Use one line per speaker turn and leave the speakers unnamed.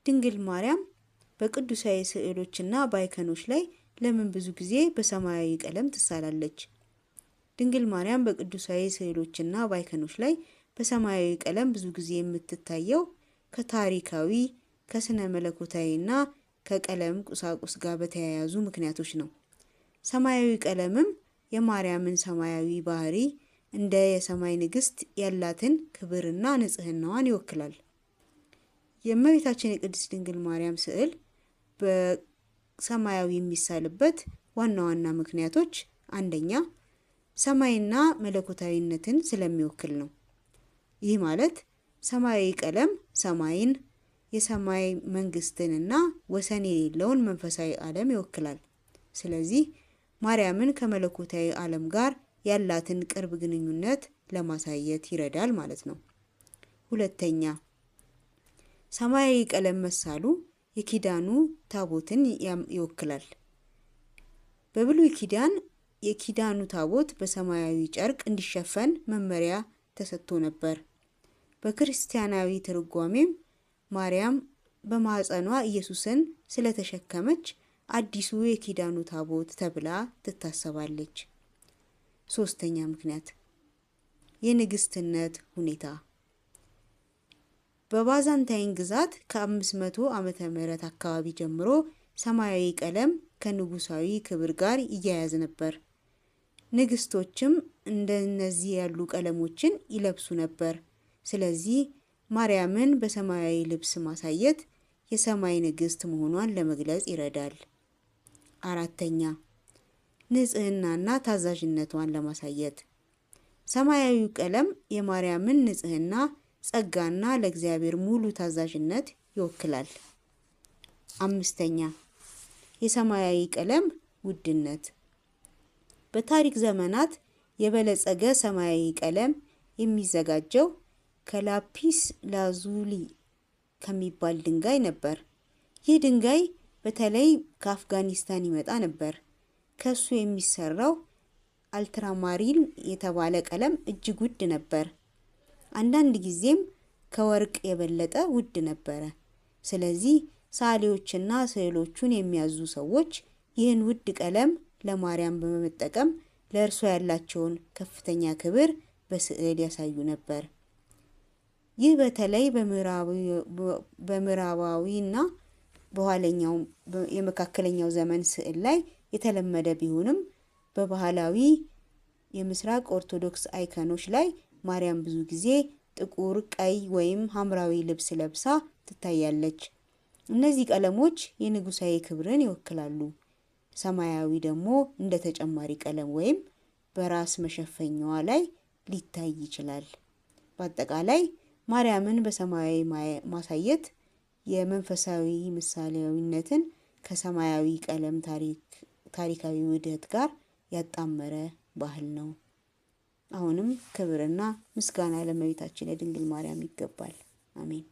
ድንግል ማርያም በቅዱሳዊ ስዕሎችና በአይከኖች ላይ ለምን ብዙ ጊዜ በሰማያዊ ቀለም ትሳላለች? ድንግል ማርያም በቅዱሳዊ ስዕሎችና በአይከኖች ላይ በሰማያዊ ቀለም ብዙ ጊዜ የምትታየው ከታሪካዊ፣ ከስነ መለኮታዊና ከቀለም ቁሳቁስ ጋር በተያያዙ ምክንያቶች ነው። ሰማያዊ ቀለምም የማርያምን ሰማያዊ ባህሪ እንደ የሰማይ ንግስት ያላትን ክብርና ንጽህናዋን ይወክላል። የእመቤታችን የቅድስት ድንግል ማርያም ስዕል በሰማያዊ የሚሳልበት ዋና ዋና ምክንያቶች አንደኛ ሰማይና መለኮታዊነትን ስለሚወክል ነው። ይህ ማለት ሰማያዊ ቀለም ሰማይን፣ የሰማይ መንግስትንና ወሰን የሌለውን መንፈሳዊ ዓለም ይወክላል። ስለዚህ ማርያምን ከመለኮታዊ ዓለም ጋር ያላትን ቅርብ ግንኙነት ለማሳየት ይረዳል ማለት ነው። ሁለተኛ ሰማያዊ ቀለም መሳሉ የኪዳኑ ታቦትን ይወክላል። በብሉይ ኪዳን የኪዳኑ ታቦት በሰማያዊ ጨርቅ እንዲሸፈን መመሪያ ተሰጥቶ ነበር። በክርስቲያናዊ ትርጓሜም ማርያም በማኅፀኗ ኢየሱስን ስለተሸከመች አዲሱ የኪዳኑ ታቦት ተብላ ትታሰባለች። ሶስተኛ ምክንያት የንግስትነት ሁኔታ። በባዛንታይን ግዛት ከ500 ዓመተ ምህረት አካባቢ ጀምሮ ሰማያዊ ቀለም ከንጉሳዊ ክብር ጋር ይያያዝ ነበር። ንግስቶችም እንደነዚህ ያሉ ቀለሞችን ይለብሱ ነበር። ስለዚህ ማርያምን በሰማያዊ ልብስ ማሳየት የሰማይ ንግስት መሆኗን ለመግለጽ ይረዳል። አራተኛ ንጽህናና ታዛዥነቷን ለማሳየት ሰማያዊው ቀለም የማርያምን ንጽህና፣ ጸጋና ለእግዚአብሔር ሙሉ ታዛዥነት ይወክላል። አምስተኛ የሰማያዊ ቀለም ውድነት። በታሪክ ዘመናት የበለጸገ ሰማያዊ ቀለም የሚዘጋጀው ከላፒስ ላዙሊ ከሚባል ድንጋይ ነበር። ይህ ድንጋይ በተለይ ከአፍጋኒስታን ይመጣ ነበር። ከሱ የሚሰራው አልትራማሪን የተባለ ቀለም እጅግ ውድ ነበር። አንዳንድ ጊዜም ከወርቅ የበለጠ ውድ ነበረ። ስለዚህ ሰዓሊዎችና ስዕሎቹን የሚያዙ ሰዎች ይህን ውድ ቀለም ለማርያም በመጠቀም ለእርሷ ያላቸውን ከፍተኛ ክብር በስዕል ያሳዩ ነበር። ይህ በተለይ በምዕራባዊና በኋለኛው የመካከለኛው ዘመን ስዕል ላይ የተለመደ ቢሆንም በባህላዊ የምስራቅ ኦርቶዶክስ አይከኖች ላይ ማርያም ብዙ ጊዜ ጥቁር፣ ቀይ ወይም ሐምራዊ ልብስ ለብሳ ትታያለች። እነዚህ ቀለሞች የንጉሳዊ ክብርን ይወክላሉ። ሰማያዊ ደግሞ እንደ ተጨማሪ ቀለም ወይም በራስ መሸፈኛዋ ላይ ሊታይ ይችላል። በአጠቃላይ ማርያምን በሰማያዊ ማሳየት የመንፈሳዊ ምሳሌያዊነትን ከሰማያዊ ቀለም ታሪካዊ ውህደት ጋር ያጣመረ ባህል ነው። አሁንም ክብርና ምስጋና ለእመቤታችን ለድንግል ማርያም ይገባል። አሜን።